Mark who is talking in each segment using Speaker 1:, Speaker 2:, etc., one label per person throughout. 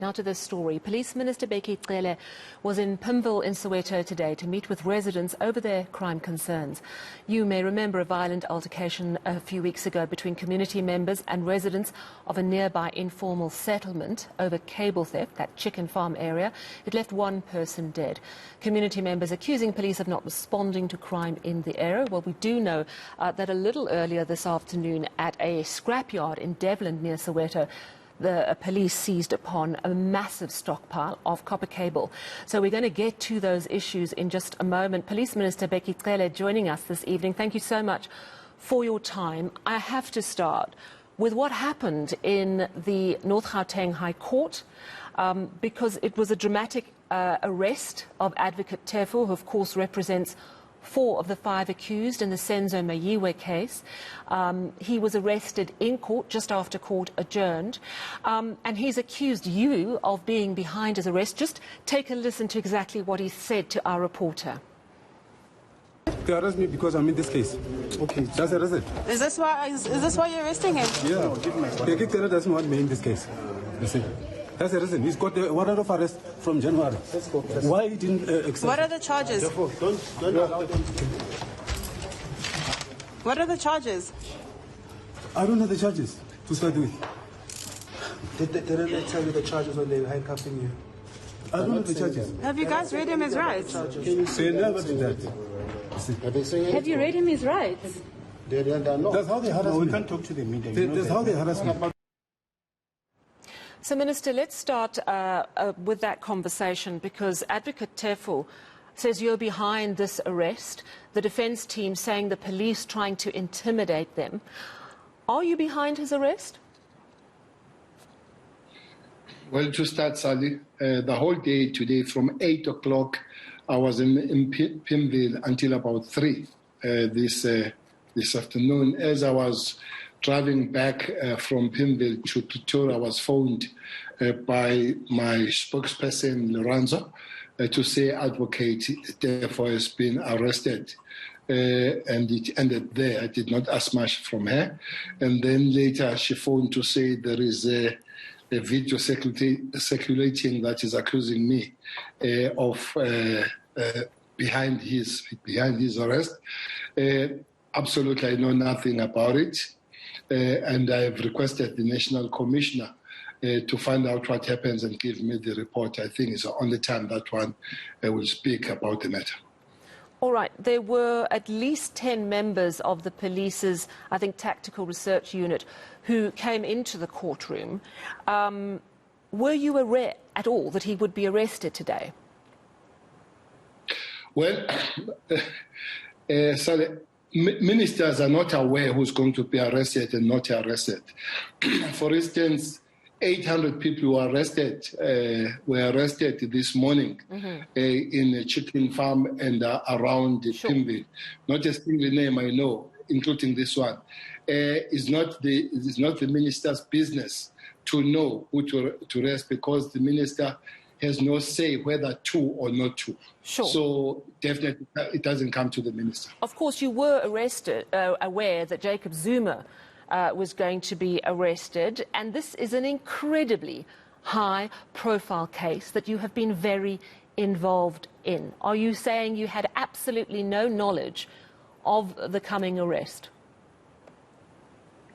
Speaker 1: Now to this story. Police Minister Bheki Cele was in Pimville in Soweto today to meet with residents over their crime concerns. You may remember a violent altercation a few weeks ago between community members and residents of a nearby informal settlement over cable theft, that chicken farm area. It left one person dead. Community members accusing police of not responding to crime in the area. Well, we do know that a little earlier this afternoon at a scrapyard in Devlin near Soweto, the police seized upon a massive stockpile of copper cable. So we're going to get to those issues in just a moment. Police Minister Bheki Cele joining us this evening. Thank you so much for your time. I have to start with what happened in the North Gauteng High Court, because it was a dramatic arrest of Advocate Tefu, who of course represents 4 of the 5 accused in the Senzo Mayiwe case. He was arrested in court just after court adjourned, and he's accused you of being behind his arrest. Just take a listen to exactly what he said to our reporter.
Speaker 2: They arrest me because I'm in this case. Okay, that's it.
Speaker 3: Is this why you're arresting him?
Speaker 2: Yeah, Bheki Cele doesn't want me in this case. You see. That's the reason. He's got the warrant of arrest from January. Let's go. Why he didn't accept?
Speaker 3: What are the charges?
Speaker 2: Don't allow them.
Speaker 3: What are the charges?
Speaker 2: I don't know the charges to start with.
Speaker 4: Did they tell you the charges when they were handcuffing you?
Speaker 2: I don't know the charges.
Speaker 3: Have you guys read him his rights?
Speaker 2: They never did that.
Speaker 3: Have you read him his rights?
Speaker 2: That's how they harass me.
Speaker 4: We can't talk to the media.
Speaker 2: That's how they harass me.
Speaker 1: So, Minister, let's start with that conversation, because Advocate Tefu says you're behind this arrest. The defence team saying the police trying to intimidate them. Are you behind his arrest?
Speaker 5: Well, to start, Sally, the whole day today from 8 o'clock, I was in Pimville until about 3 this afternoon. As I was driving back from Pimville to Pretoria, I was phoned by my spokesperson, Lorenzo, to say Advocate therefore has been arrested. And it ended there. I did not ask much from her. And then later she phoned to say there is a video circulating that is accusing me of behind his arrest. Absolutely, I know nothing about it. And I have requested the National Commissioner to find out what happens and give me the report. I think it's the only time that one will speak about the matter.
Speaker 1: All right. There were at least 10 members of the police's, I think, tactical research unit who came into the courtroom. Were you aware at all that he would be arrested today?
Speaker 5: Well, Sally, ministers are not aware who's going to be arrested and not arrested. For instance, 800 people were arrested this morning in a chicken farm and around Pimville. Not a single name I know, including this one. It's not the minister's business to know who to arrest, because the minister has no say whether to or not to.
Speaker 1: Sure.
Speaker 5: So definitely it doesn't come to the minister.
Speaker 1: Of course, you were aware that Jacob Zuma was going to be arrested, and this is an incredibly high-profile case that you have been very involved in. Are you saying you had absolutely no knowledge of the coming arrest?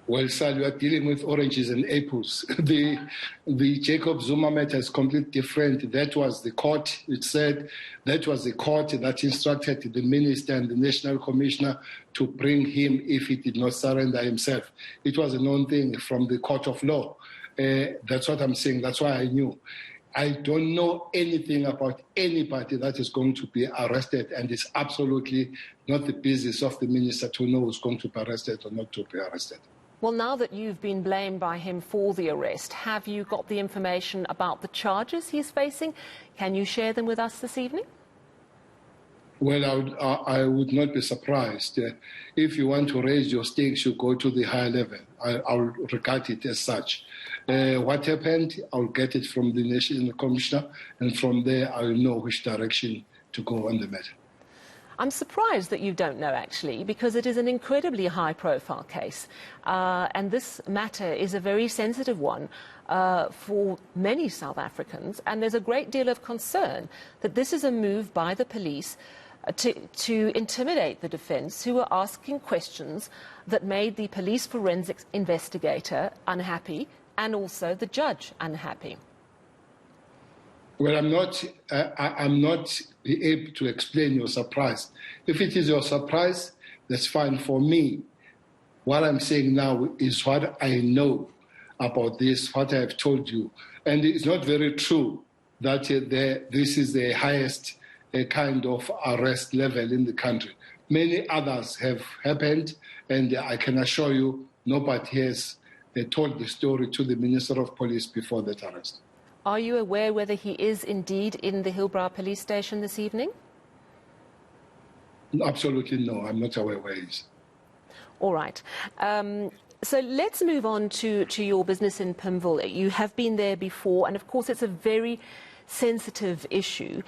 Speaker 5: Well, sir, you are dealing with oranges and apples. The Jacob Zuma matter is completely different. That was the court. It said that was the court that instructed the minister and the national commissioner to bring him if he did not surrender himself. It was a known thing from the court of law. That's what I'm saying. That's why I knew. I don't know anything about anybody that is going to be arrested, and it's absolutely not the business of the minister to know who's going to be arrested or not to be arrested.
Speaker 1: Well, now that you've been blamed by him for the arrest, have you got the information about the charges he's facing? Can you share them with us this evening?
Speaker 5: Well, I would not be surprised. If you want to raise your stakes, you go to the higher level. I'll regard it as such. What happened, I'll get it from the National Commissioner, and from there I'll know which direction to go on the matter.
Speaker 1: I'm surprised that you don't know, actually, because it is an incredibly high-profile case. And this matter is a very sensitive one for many South Africans. And there's a great deal of concern that this is a move by the police to intimidate the defence, who were asking questions that made the police forensics investigator unhappy and also the judge unhappy.
Speaker 5: Well, I'm not able to explain your surprise. If it is your surprise, that's fine for me. What I'm saying now is what I know about this, what I have told you. And it's not very true that this is the highest kind of arrest level in the country. Many others have happened, and I can assure you nobody has told the story to the Minister of Police before that arrest.
Speaker 1: Are you aware whether he is indeed in the Hillbrow police station this evening?
Speaker 5: Absolutely no, I'm not aware where he is.
Speaker 1: All right. So let's move on to your business in Pimville. You have been there before, and of course it's a very sensitive issue.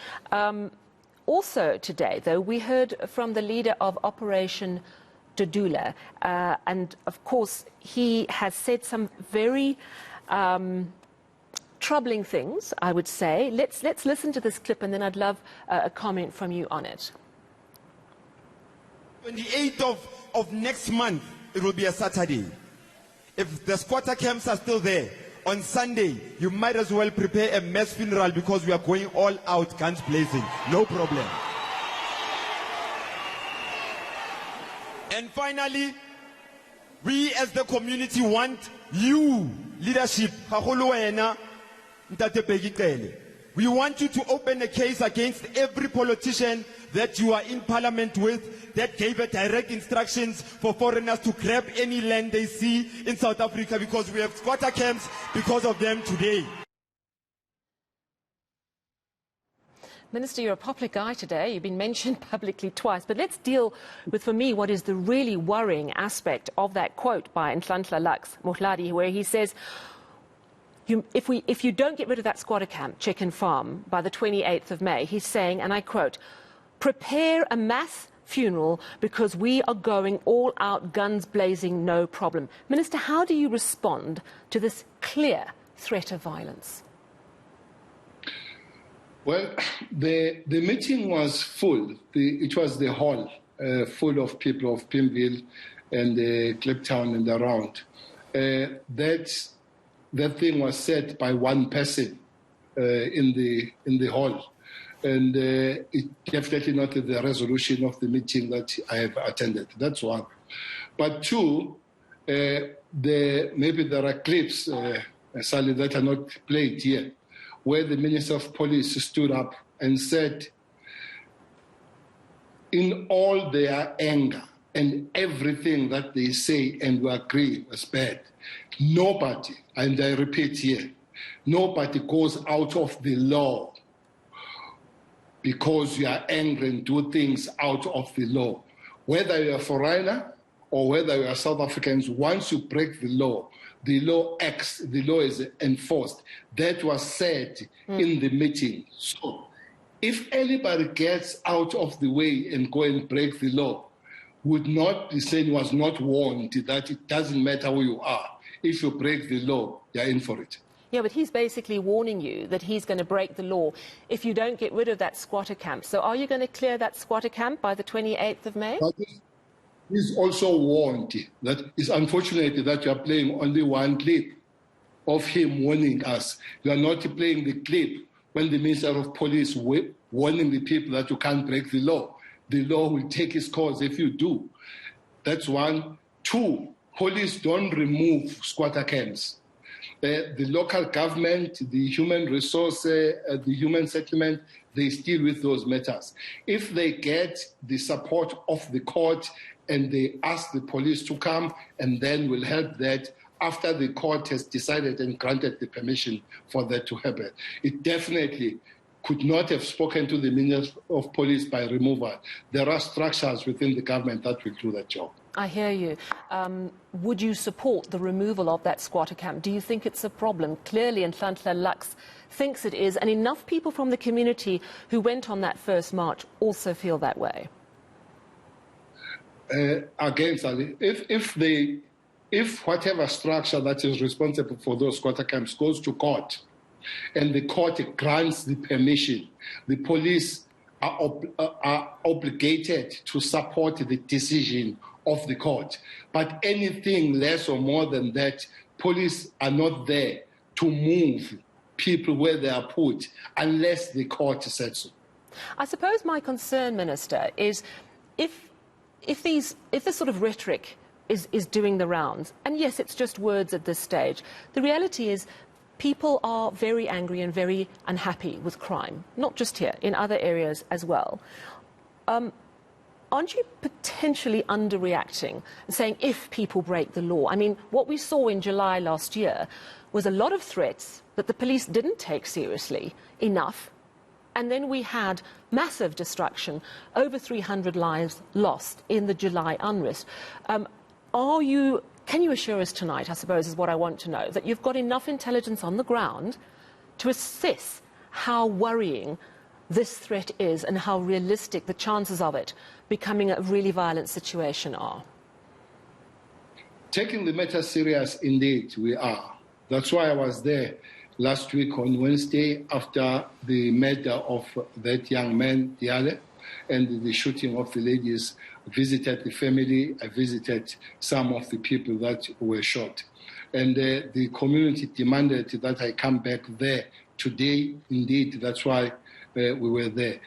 Speaker 1: Also today, though, we heard from the leader of Operation Dudula, and of course he has said some very troubling things, I would say. Let's listen to this clip, and then I'd love a comment from you on it.
Speaker 6: 28th of next month, it will be a Saturday. If the squatter camps are still there, on Sunday, you might as well prepare a mass funeral, because we are going all out, guns blazing. No problem. And finally, we as the community want you, leadership, we want you to open a case against every politician that you are in parliament with that gave a direct instructions for foreigners to grab any land they see in South Africa, because we have squatter camps because of them today.
Speaker 1: Minister, you're a popular guy today. You've been mentioned publicly twice. But let's deal with, for me, what is the really worrying aspect of that quote by Nhlanhla Lux Mohladi, where he says, if you don't get rid of that squatter camp, chicken farm, by the 28th of May, he's saying, and I quote, prepare a mass funeral because we are going all out, guns blazing, no problem. Minister, how do you respond to this clear threat of violence?
Speaker 5: Well, the meeting was full. It was the hall full of people of Pimville and Kliptown and around. That thing was said by one person in the hall. And it's definitely not the resolution of the meeting that I have attended. That's one. But two, maybe there are clips, Sally, that are not played here, where the Minister of Police stood up and said, in all their anger and everything that they say and we agree was bad, nobody, and I repeat here, nobody goes out of the law because you are angry and do things out of the law. Whether you're a foreigner or whether you are South Africans, once you break the law acts, the law is enforced. That was said in the meeting. So if anybody gets out of the way and go and break the law, would not be saying, was not warned that it doesn't matter who you are. If you break the law, you're in for it.
Speaker 1: Yeah, but he's basically warning you that he's going to break the law if you don't get rid of that squatter camp. So are you going to clear that squatter camp by the 28th of May?
Speaker 5: But he's also warned that it's unfortunate that you are playing only one clip of him warning us. You are not playing the clip when the Minister of Police warning the people that you can't break the law. The law will take its course if you do. That's one. Two, police don't remove squatter camps. The local government, the human resource, the human settlement, they deal with those matters. If they get the support of the court and they ask the police to come, and then we'll help that after the court has decided and granted the permission for that to happen. It definitely could not have spoken to the Minister of Police by removal. There are structures within the government that will do that job.
Speaker 1: I hear you. Would you support the removal of that squatter camp? Do you think it's a problem? Clearly, Nhlanhla Lux thinks it is, and enough people from the community who went on that first march also feel that way.
Speaker 5: again, Sally, if whatever structure that is responsible for those squatter camps goes to court, and the court grants the permission, the police are obligated to support the decision of the court. But anything less or more than that, police are not there to move people where they are put unless the court says so.
Speaker 1: I suppose my concern, Minister, is if this sort of rhetoric is doing the rounds, and yes, it's just words at this stage, the reality is people are very angry and very unhappy with crime, not just here, in other areas as well. Aren't you potentially underreacting and saying if people break the law? I mean, what we saw in July last year was a lot of threats that the police didn't take seriously enough, and then we had massive destruction, over 300 lives lost in the July unrest. Can you assure us tonight, I suppose is what I want to know, that you've got enough intelligence on the ground to assess how worrying this threat is and how realistic the chances of it becoming a really violent situation are?
Speaker 5: Taking the matter serious, indeed, we are. That's why I was there last week on Wednesday after the murder of that young man, Diale, and the shooting of the ladies. Visited the family, I visited some of the people that were shot. And the community demanded that I come back there today. Indeed, that's why we were there.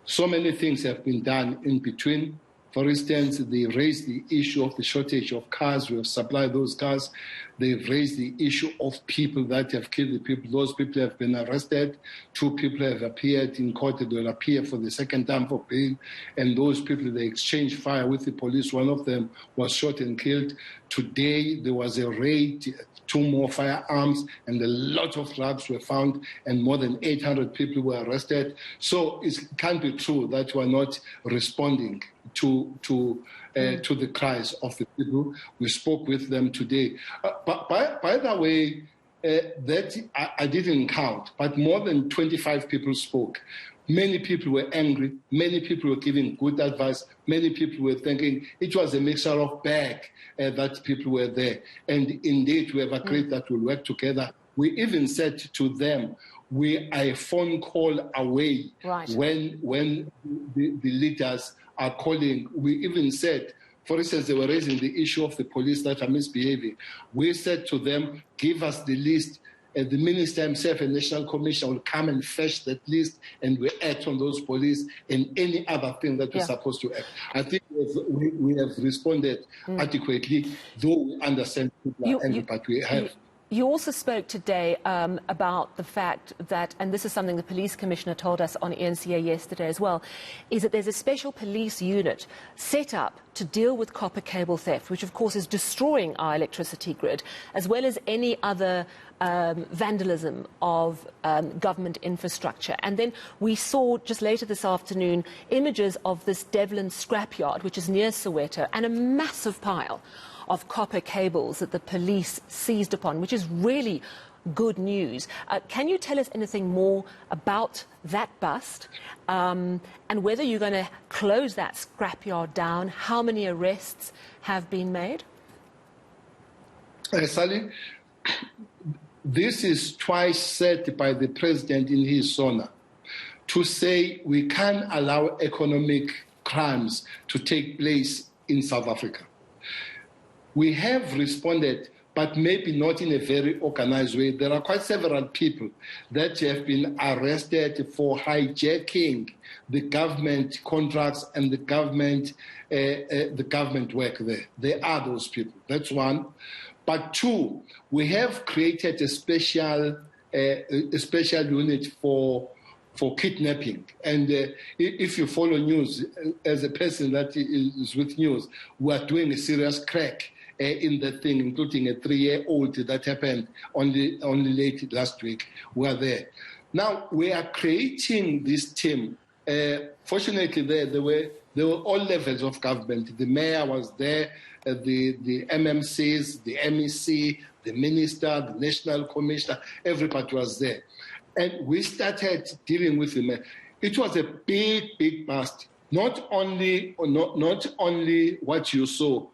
Speaker 5: So many things have been done in between. For instance, they raised the issue of the shortage of cars. We have supplied those cars. They've raised the issue of people that have killed the people. Those people have been arrested. 2 people have appeared in court. They will appear for the second time for bail. And those people, they exchanged fire with the police. One of them was shot and killed. Today, there was a raid, 2 more firearms, and a lot of drugs were found, and more than 800 people were arrested. So it can't be true that we're not responding to the cries of the people. We spoke with them today. But by the way, that I didn't count, but more than 25 people spoke. Many people were angry. Many people were giving good advice. Many people were thinking it was a mixture of bad that people were there. And indeed, we have agreed that we'll work together. We even said to them, we are a phone call away when the leaders are calling. We even said, for instance, they were raising the issue of the police that are misbehaving. We said to them, give us the list. And the minister himself and National Commission will come and fetch that list, and we act on those police and any other thing that we're supposed to act. I think we have responded adequately, though we understand people are angry, but we have.
Speaker 1: You also spoke today about the fact that, and this is something the police commissioner told us on eNCA yesterday as well, is that there's a special police unit set up to deal with copper cable theft, which of course is destroying our electricity grid, as well as any other vandalism of government infrastructure. And then we saw just later this afternoon images of this Devlin scrapyard, which is near Soweto, and a massive pile of copper cables that the police seized upon, which is really good news. Can you tell us anything more about that bust and whether you're going to close that scrapyard down? How many arrests have been made?
Speaker 5: Sally, this is twice said by the president in his SONA to say we can't allow economic crimes to take place in South Africa. We have responded, but maybe not in a very organized way. There are quite several people that have been arrested for hijacking the government contracts and the government work there. There are those people. That's one. But 2, we have created a special unit for kidnapping. And if you follow news, as a person that is with news, we are doing a serious crack in the thing, including a 3-year-old that happened only late last week. We are there. Now, we are creating this team. Fortunately, there were all levels of government. The mayor was there, the MMCs, the MEC, the minister, the national commissioner, everybody was there. And we started dealing with the mayor. It was a big bust. not only what you saw,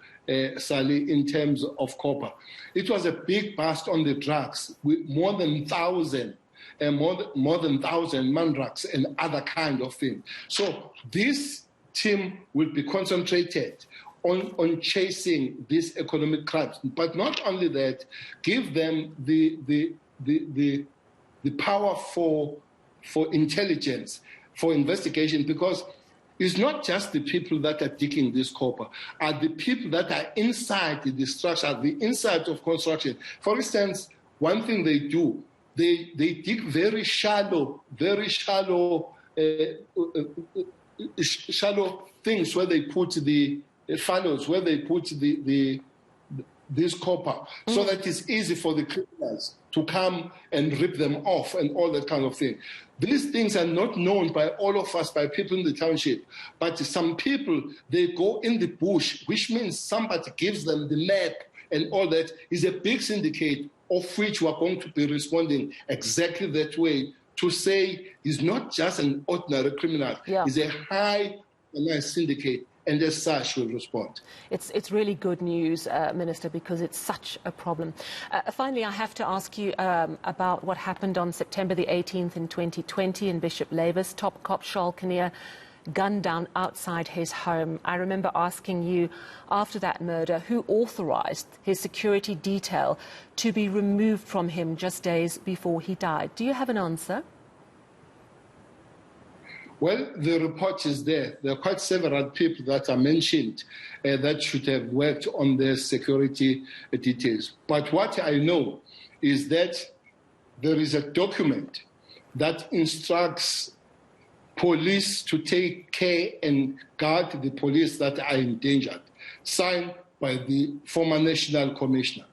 Speaker 5: Sally, in terms of copper. It was a big bust on the drugs with more than 1,000 man drugs and other kind of things. So this team will be concentrated on chasing these economic crimes, but not only that, give them the power for intelligence, for investigation, because it's not just the people that are digging this copper, are the people that are inside the structure, the inside of construction. For instance, one thing they do, they dig very shallow things where they put the fallows, where they put this copper, so that it's easy for the criminals to come and rip them off and all that kind of thing. These things are not known by all of us, by people in the township, but some people, they go in the bush, which means somebody gives them the map and all that. Is a big syndicate of which we are going to be responding exactly that way, to say he's not just an ordinary criminal, he's a high syndicate, and as such will respond.
Speaker 1: It's really good news, Minister, because it's such a problem. Finally, I have to ask you about what happened on September the 18th in 2020 in Bishop Lavis. Top cop Charles Kinnear gunned down outside his home. I remember asking you after that murder who authorized his security detail to be removed from him just days before he died. Do you have an answer?
Speaker 5: Well, the report is there. There are quite several people that are mentioned that should have worked on their security details. But what I know is that there is a document that instructs police to take care and guard the police that are endangered, signed by the former National Commissioner,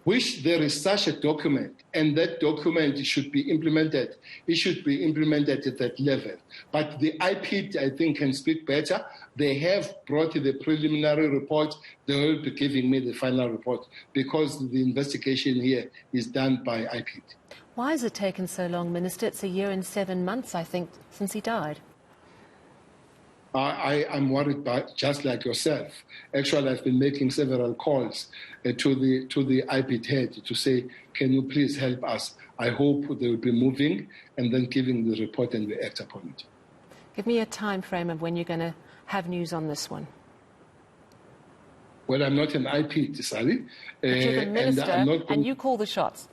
Speaker 5: which there is such a document, and that document should be implemented. It should be implemented at that level. But the IPID, I think, can speak better. They have brought the preliminary report. They will be giving me the final report, because the investigation here is done by IPID.
Speaker 1: Why has it taken so long, Minister? It's 1 year and 7 months, I think, since he died.
Speaker 5: I'm worried, just like yourself. Actually, I've been making several calls to the IPID head to say, can you please help us? I hope they will be moving and then giving the report and we act upon it.
Speaker 1: Give me a time frame of when you're going to have news on this one.
Speaker 5: Well, I'm not an IPID, Sally.
Speaker 1: But you're the minister and you call the shots.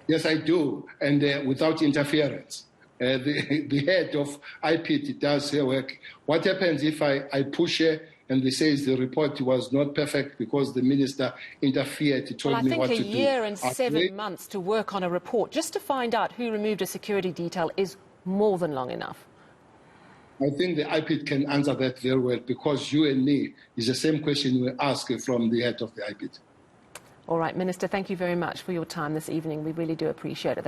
Speaker 5: Yes, I do, and without interference. The head of IPID does her work. What happens if I push her and they say the report was not perfect because the minister interfered, told me what to do?
Speaker 1: I think 1 year and 7 months to work on a report just to find out who removed a security detail is more than long enough.
Speaker 5: I think the IPID can answer that very well, because you and me is the same question we ask from the head of the IPID.
Speaker 1: All right, Minister, thank you very much for your time this evening. We really do appreciate it.